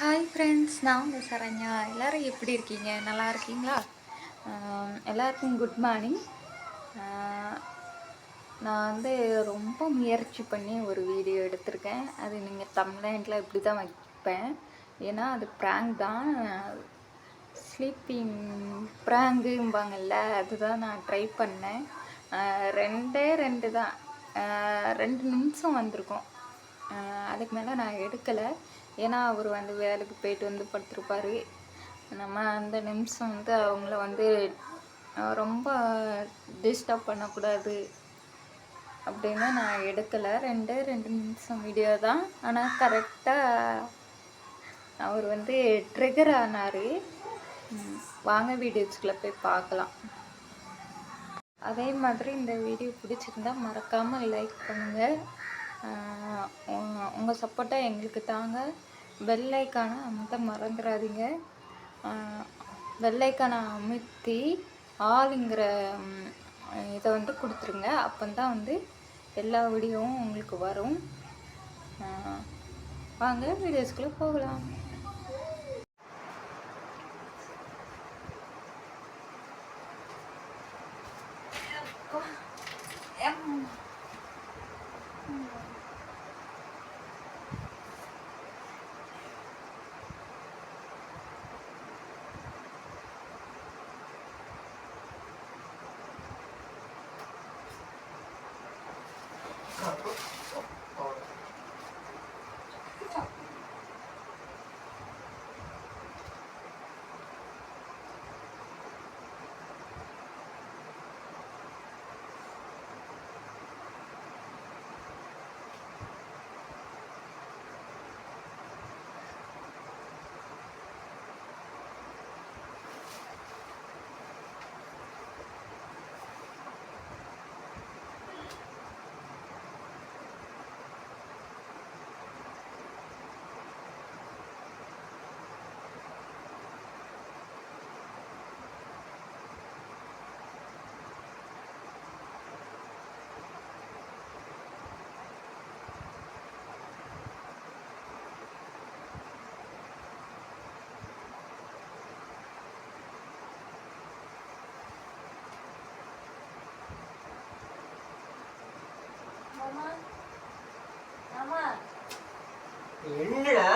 Hi friends, நான் உங்கள் சரண்யா. எல்லோரும் எப்படி இருக்கீங்க? நல்லா இருக்கீங்களா? எல்லாருக்கும் குட் மார்னிங். நான் வந்து ரொம்ப முயற்சி பண்ணி ஒரு வீடியோ எடுத்திருக்கேன். அது நீங்கள் தம்ப்நெயிலில் இப்படி தான் வைப்பேன். ஏன்னா அது ப்ராங்க் தான். ஸ்லீப்பிங் ப்ராங்கும்பாங்கள்ல, அதுதான் நான் ட்ரை பண்ணேன். ரெண்டே ரெண்டு தான், 2 நிமிஷம் வந்திருக்கும். அதுக்கு மேலே நான் எடுக்கலை. ஏன்னா அவர் வந்து வேலைக்கு போயிட்டு வந்து படுத்திருப்பார். நம்ம அந்த நிமிஷம் வந்து அவங்கள வந்து ரொம்ப டிஸ்டர்ப் பண்ணக்கூடாது அப்படின்னு நான் எடுக்கலை. 2 நிமிஷம் வீடியோ தான். ஆனால் கரெக்டாக அவர் வந்து ட்ரிகர் ஆனார். வாங்க வீடியோஸ்குள்ளே போய் பார்க்கலாம். அதே மாதிரி இந்த வீடியோ பிடிச்சிருந்தா மறக்காமல் லைக் பண்ணுங்கள். உங்கள் சப்போர்ட்டை எங்களுக்கு தாங்க. பெல் ஐக்கானை அமுத்த மறந்துடாதீங்க. பெல் ஐக்கானை அமுத்தி ஆளுங்கிற இதை வந்து கொடுத்துருங்க. அப்போ தான் வந்து எல்லா வீடியோவும் உங்களுக்கு வரும். வாங்க வீடியோஸ்குள்ளே போகலாம். என்னடா